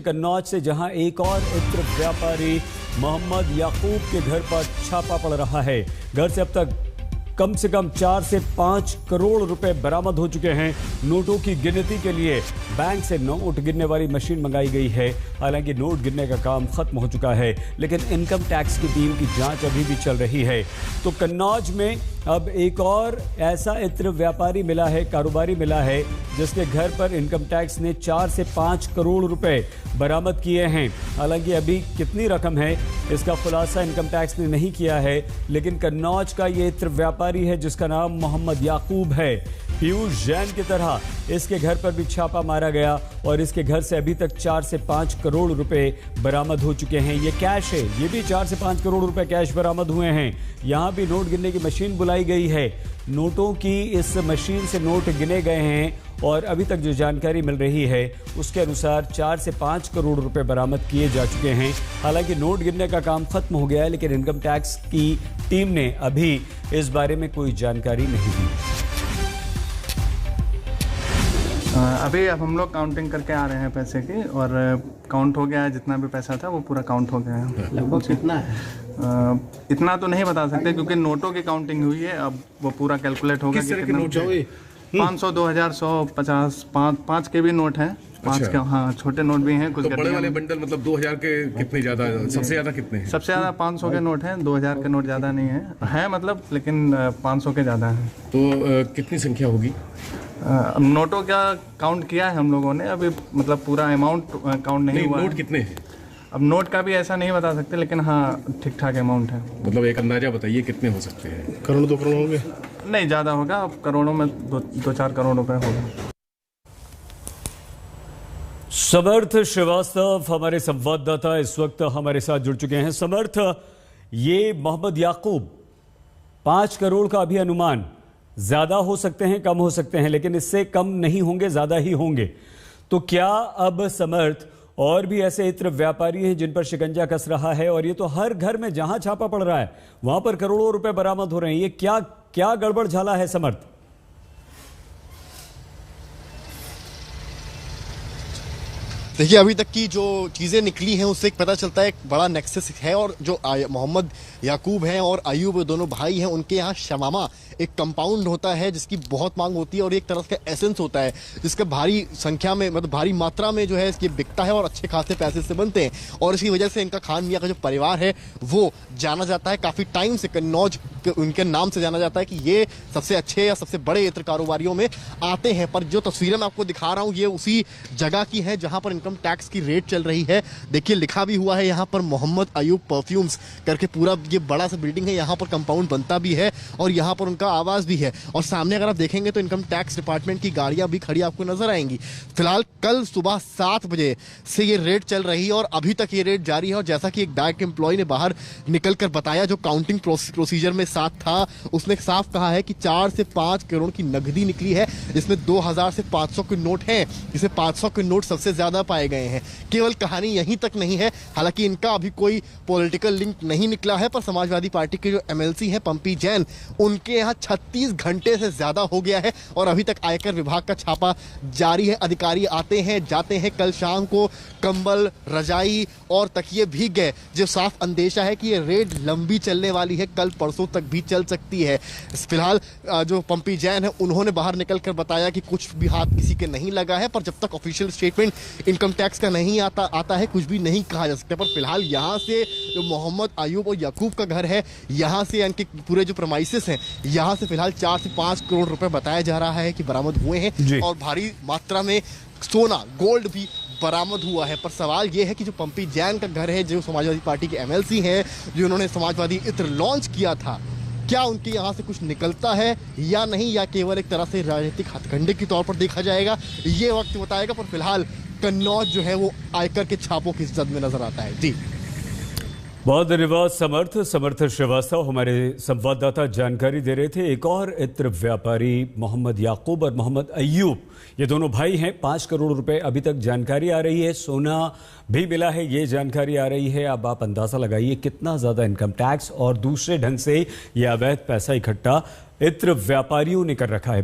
कन्नौज से, जहां एक और इत्र व्यापारी मोहम्मद याकूब के घर पर छापा पड़ रहा है। घर से अब तक कम से कम 4 से 5 करोड़ रुपए बरामद हो चुके हैं। नोटों की गिनती के लिए बैंक से नोट गिनने वाली मशीन मंगाई गई है। हालांकि नोट गिनने का काम खत्म हो चुका है, लेकिन इनकम टैक्स की टीम की जांच अभी भी चल रही है। तो कन्नौज में अब एक और ऐसा इत्र व्यापारी मिला है, कारोबारी मिला है, जिसके घर पर इनकम टैक्स ने 4 से 5 करोड़ रुपए बरामद किए हैं। हालांकि अभी कितनी रकम है इसका खुलासा इनकम टैक्स ने नहीं किया है, लेकिन कन्नौज का ये इत्र व्यापारी है जिसका नाम मोहम्मद याकूब है। पीयूष जैन की तरह इसके घर पर भी छापा मारा गया और इसके घर से अभी तक 4 से 5 करोड़ रुपए बरामद हो चुके हैं। ये कैश है, ये भी 4 से 5 करोड़ रुपए कैश बरामद हुए हैं। यहाँ भी नोट गिनने की मशीन बुलाई गई है। नोटों की इस मशीन से नोट गिने गए हैं और अभी तक जो जानकारी मिल रही है उसके अनुसार 4 से 5 करोड़ रुपए बरामद किए जा चुके हैं। हालांकि नोट गिनने का काम खत्म हो गया है, लेकिन इनकम टैक्स की टीम ने अभी इस बारे में कोई जानकारी नहीं दी। अभी अब हम लोग काउंटिंग करके आ रहे हैं पैसे की, और काउंट हो गया है। जितना भी पैसा था वो पूरा काउंट हो गया है। लगभग कितना है? इतना तो नहीं बता सकते क्योंकि नोटों की काउंटिंग हुई है। अब वो पूरा कैलकुलेट होगा कि कितना नोट है। 500, 2000, 100, 50, 5 के भी नोट हैं। 5 के, हाँ, छोटे नोट भी हैं। कुछ तो बड़े वाले बंडल मतलब 2000 के कितने ज्यादा, सबसे ज्यादा कितने हैं? सबसे ज्यादा 500 के नोट हैं। 2000 के नोट ज्यादा नहीं है मतलब, लेकिन 500 के ज्यादा हैं। तो कितनी संख्या होगी? नोटों का काउंट किया है हम लोगों ने अभी, मतलब पूरा अमाउंट काउंट नहीं हुआ। नोट कितने हैं? अब नोट का भी ऐसा नहीं बता सकते, लेकिन हाँ ठीक ठाक अमाउंट है। मतलब एक अंदाजा बताइए कितने हो सकते हैं? करोड़ 2 करोड़ होंगे? नहीं, ज़्यादा होगा। अब करोड़ों में 2-4 करोड़ रुपए होगा। समर्थ श्रीवास्तव हमारे संवाददाता इस वक्त हमारे साथ जुड़ चुके हैं। समर्थ, ये मोहम्मद याकूब 5 करोड़ का अभी अनुमान, ज्यादा हो सकते हैं, कम हो सकते हैं, लेकिन इससे कम नहीं होंगे, ज्यादा ही होंगे। तो क्या अब समर्थ और भी ऐसे इत्र व्यापारी हैं जिन पर शिकंजा कस रहा है, और ये तो हर घर में जहां छापा पड़ रहा है वहां पर करोड़ों रुपए बरामद हो रहे हैं, ये क्या क्या गड़बड़ झाला है समर्थ? देखिए, अभी तक की जो चीज़ें निकली हैं उससे पता चलता है एक बड़ा नेक्सस है, और जो मोहम्मद याकूब हैं और अयूब दोनों भाई हैं, उनके यहाँ शमामा एक कंपाउंड होता है जिसकी बहुत मांग होती है, और एक तरह का एसेंस होता है जिसका भारी संख्या में, मतलब भारी मात्रा में जो है इसकी बिकता है और अच्छे खासे पैसे से बनते हैं। और इसी वजह से इनका खान मियाँ का जो परिवार है वो जाना जाता है, काफ़ी टाइम से कन्नौज उनके नाम से जाना जाता है कि ये सबसे अच्छे या सबसे बड़े इत्र कारोबारियों में आते हैं। पर जो तस्वीरें मैं आपको दिखा रहा हूँ ये उसी जगह की है जहाँ पर इनकम टैक्स की रेट चल रही है। देखिए, लिखा भी हुआ है यहाँ पर मोहम्मद अयूब परफ्यूम्स करके, पूरा ये बड़ा सा बिल्डिंग है, यहाँ पर कंपाउंड बनता भी है और यहाँ पर उनका आवास भी है। और सामने अगर आप देखेंगे तो इनकम टैक्स डिपार्टमेंट की गाड़ियां भी खड़ी आपको नजर आएंगी। फिलहाल कल सुबह 7 बजे से ये रेट चल रही है और अभी तक ये रेट जारी है। और जैसा कि एक बैंक एम्प्लॉय ने बाहर निकलकर बताया, जो काउंटिंग प्रोसीजर में साथ था, उसने साफ कहा है कि 4 से 5 करोड़ की नकदी निकली है, जिसमें 2000 से 500 के नोट हैं, जिसमें 500 के नोट सबसे ज्यादा पाए गए हैं। केवल कहानी यहीं तक नहीं है, हालांकि इनका अभी कोई पॉलिटिकल लिंक नहीं निकला है, पर समाजवादी पार्टी के जो एमएलसी हैं पंपी जैन, उनके यहाँ 36 घंटे से ज्यादा हो गया है और अभी तक आयकर विभाग का छापा जारी है। अधिकारी आते हैं जाते हैं। कल शाम को कंबल, रजाई और तकिए भीग गए, जो साफ अंदेशा है कि ये रेड लंबी चलने वाली है, कल परसों तक भी चल सकती है। फिलहाल जो पंपी जैन है उन्होंने बाहर निकलकर बताया कि कुछ भी हाथ किसी के नहीं लगा है, पर जब तक ऑफिशियल स्टेटमेंट इनकम टैक्स का नहीं आता है कुछ भी नहीं कहा जा सकता। पर फिलहाल यहाँ से जो मोहम्मद अयूब और याकूब का घर है, यहाँ से इनके पूरे जो प्रमाइसेस हैं, यहाँ से फिलहाल 4 से 5 करोड़ रुपए बताया जा रहा है कि बरामद हुए हैं, और भारी मात्रा में सोना, गोल्ड भी बरामद हुआ है। पर सवाल यह है कि जो पंपी जैन का घर है, जो समाजवादी पार्टी के एमएलसी हैं, जो उन्होंने समाजवादी इत्र लॉन्च किया था, क्या उनके यहाँ से कुछ निकलता है या नहीं, या केवल एक तरह से राजनीतिक हथकंडे के तौर पर देखा जाएगा, ये वक्त बताएगा। पर फिलहाल कन्नौज जो है वो आयकर के छापों की जद में नजर आता है। जी, बहुत धन्यवाद समर्थ श्रीवास्तव हमारे संवाददाता जानकारी दे रहे थे। एक और इत्र व्यापारी मोहम्मद याकूब और मोहम्मद अयूब, ये दोनों भाई हैं। 5 करोड़ रुपए अभी तक जानकारी आ रही है, सोना भी मिला है, ये जानकारी आ रही है। अब आप अंदाजा लगाइए कितना ज्यादा इनकम टैक्स और दूसरे ढंग से ये अवैध पैसा इकट्ठा इत्र व्यापारियों ने कर रखा है।